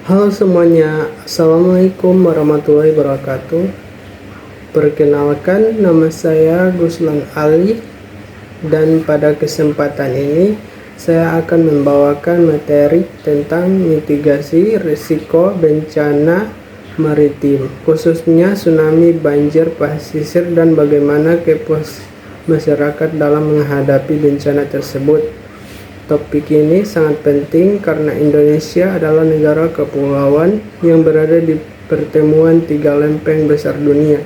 Halo semuanya, Assalamualaikum warahmatullahi wabarakatuh. Perkenalkan, nama saya Guslan Ali, dan pada kesempatan ini saya akan membawakan materi tentang mitigasi risiko bencana maritim, khususnya tsunami, banjir, pesisir, dan bagaimana kepuasan masyarakat dalam menghadapi bencana tersebut. Topik ini sangat penting karena Indonesia adalah negara kepulauan yang berada di pertemuan tiga lempeng besar dunia,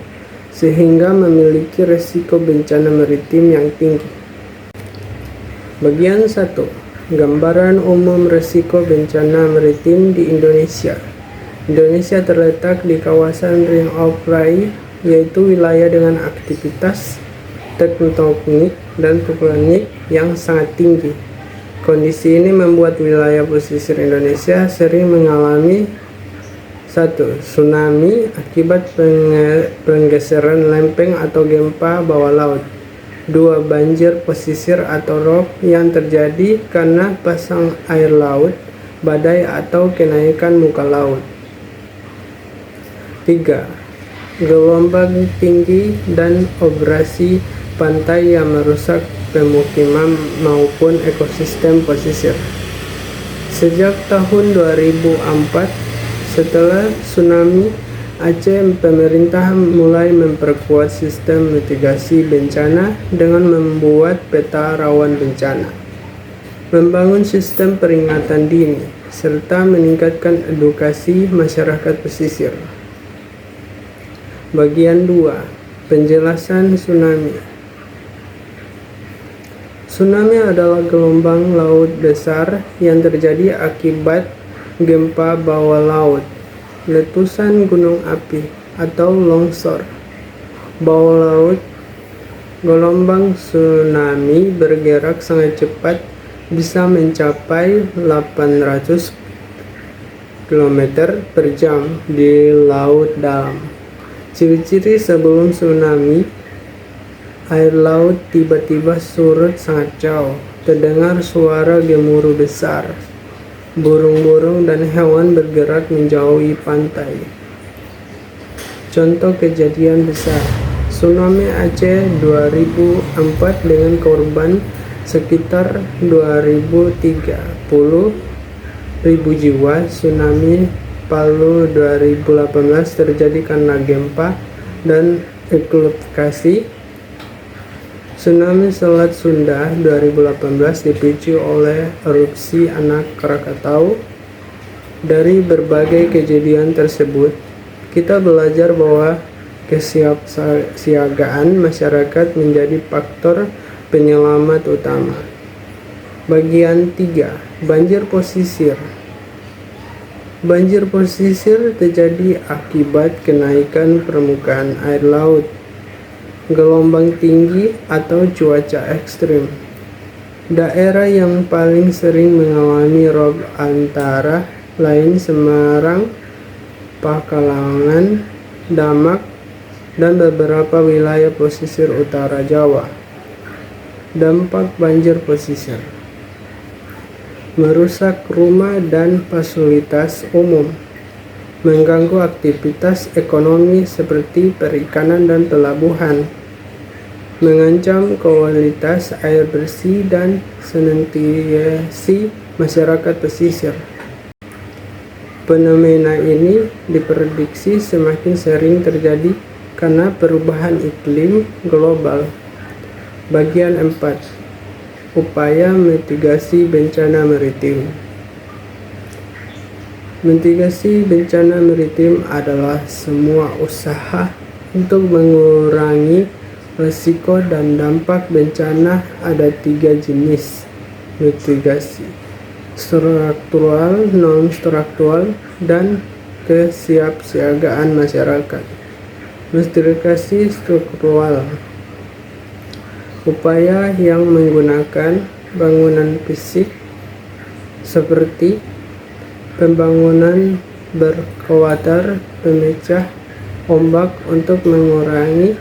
sehingga memiliki risiko bencana maritim yang tinggi. Bagian 1. Gambaran umum risiko bencana maritim di Indonesia. Indonesia terletak di kawasan Ring of Fire, yaitu wilayah dengan aktivitas tektonik dan vulkanik yang sangat tinggi. Kondisi ini membuat wilayah pesisir Indonesia sering mengalami 1. Tsunami akibat penggeseran lempeng atau gempa bawah laut. 2. Banjir pesisir atau rob yang terjadi karena pasang air laut, badai atau kenaikan muka laut. 3. Gelombang tinggi dan abrasi pantai yang merusak pemukiman maupun ekosistem pesisir. Sejak tahun 2004, setelah tsunami Aceh, pemerintah mulai memperkuat sistem mitigasi bencana dengan membuat peta rawan bencana, membangun sistem peringatan dini, serta meningkatkan edukasi masyarakat pesisir. Bagian 2. Penjelasan tsunami. Tsunami adalah gelombang laut besar yang terjadi akibat gempa bawah laut, letusan gunung api, atau longsor bawah laut. Gelombang tsunami bergerak sangat cepat, bisa mencapai 800 km per jam di laut dalam. Ciri-ciri sebelum tsunami: air laut tiba-tiba surut sangat jauh, terdengar suara gemuruh besar, burung-burung dan hewan bergerak menjauhi pantai. Contoh kejadian besar: tsunami Aceh 2004 dengan korban sekitar 230.000 jiwa. Tsunami Palu 2018 terjadi karena gempa dan eklepkasi. Tsunami Selat Sunda 2018 dipicu oleh erupsi anak Krakatau. Dari berbagai kejadian tersebut, kita belajar bahwa kesiapsiagaan masyarakat menjadi faktor penyelamat utama. Bagian 3. Banjir pesisir. Banjir pesisir terjadi akibat kenaikan permukaan air laut, gelombang tinggi, atau cuaca ekstrim. Daerah yang paling sering mengalami rob antara lain Semarang, Pekalongan, Demak, dan beberapa wilayah pesisir utara Jawa. Dampak banjir pesisir: merusak rumah dan fasilitas umum, mengganggu aktivitas ekonomi seperti perikanan dan pelabuhan, mengancam kualitas air bersih dan sanitasi masyarakat pesisir. Fenomena ini diprediksi semakin sering terjadi karena perubahan iklim global. Bagian 4. Upaya mitigasi bencana maritim. Mitigasi bencana maritim adalah semua usaha untuk mengurangi risiko dan dampak bencana. Ada 3 jenis mitigasi: struktural, non-struktural, dan kesiapsiagaan masyarakat. Mitigasi struktural: upaya yang menggunakan bangunan fisik seperti pembangunan berkuarter pemecah ombak untuk mengurangi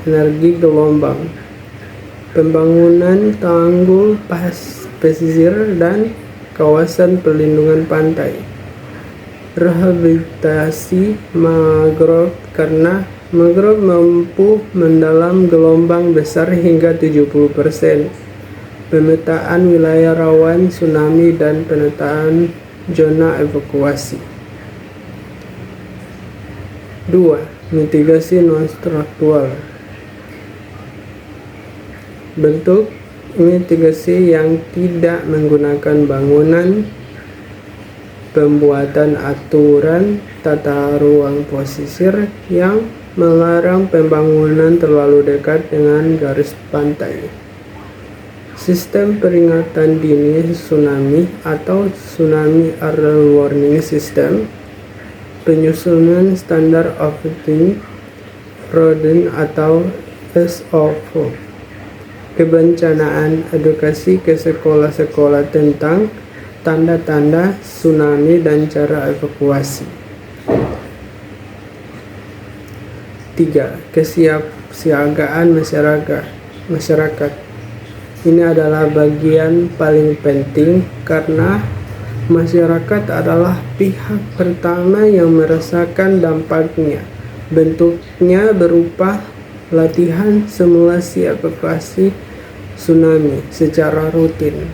energi gelombang, pembangunan tanggul pesisir dan kawasan perlindungan pantai, Rehabilitasi mangrove karena mangrove mampu mendalam gelombang besar hingga 70%. Pemetaan wilayah rawan tsunami dan pemetaan zona evakuasi. 2. Mitigasi non-struktural. Bentuk mitigasi yang tidak menggunakan bangunan, pembuatan aturan tata ruang pesisir yang melarang pembangunan terlalu dekat dengan garis pantai. Sistem peringatan dini tsunami atau Tsunami Early Warning System, penyusunan standar operating procedure atau SOP, kebencanaan edukasi ke sekolah-sekolah tentang tanda-tanda tsunami dan cara evakuasi. 3. Kesiapsiagaan masyarakat. Ini adalah bagian paling penting karena masyarakat adalah pihak pertama yang merasakan dampaknya. Bentuknya berupa latihan simulasi evakuasi tsunami secara rutin,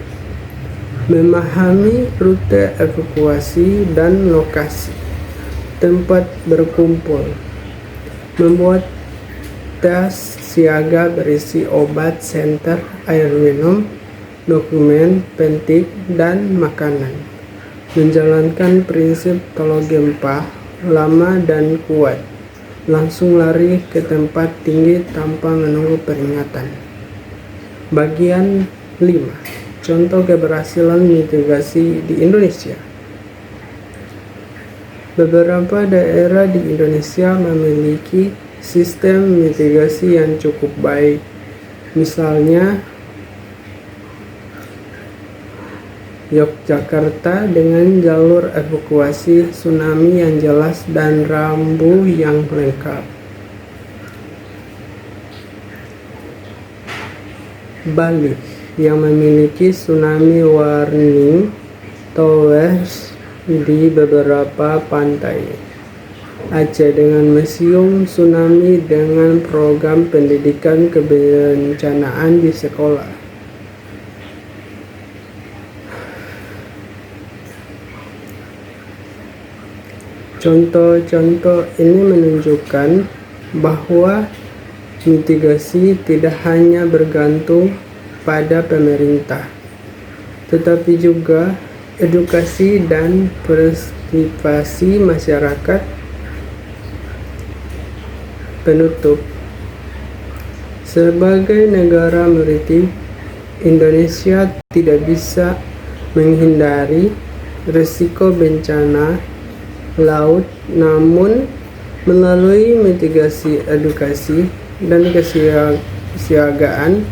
memahami rute evakuasi dan lokasi tempat berkumpul, membuat tas siaga berisi obat, senter, air minum, dokumen penting, dan makanan, menjalankan prinsip kalau gempa lama dan kuat, langsung lari ke tempat tinggi tanpa menunggu peringatan. Bagian 5. Contoh keberhasilan mitigasi di Indonesia. Beberapa daerah di Indonesia memiliki sistem mitigasi yang cukup baik. Misalnya Yogyakarta dengan jalur evakuasi tsunami yang jelas dan rambu yang lengkap. Bali yang memiliki tsunami warning towers di beberapa pantai. Aceh dengan museum tsunami dengan program pendidikan kebencanaan di sekolah. Contoh-contoh ini menunjukkan bahwa mitigasi tidak hanya bergantung pada pemerintah, tetapi juga edukasi dan partisipasi masyarakat. Penutup, sebagai negara maritim, Indonesia tidak bisa menghindari risiko bencana laut, namun melalui mitigasi, edukasi, dan kesiagaan,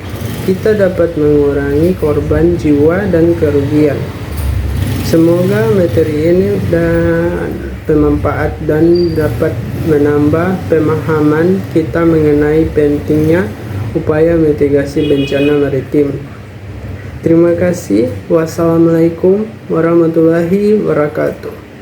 kita dapat mengurangi korban jiwa dan kerugian. Semoga materi ini bermanfaat dan dapat menambah pemahaman kita mengenai pentingnya upaya mitigasi bencana maritim. Terima kasih. Wassalamualaikum warahmatullahi wabarakatuh.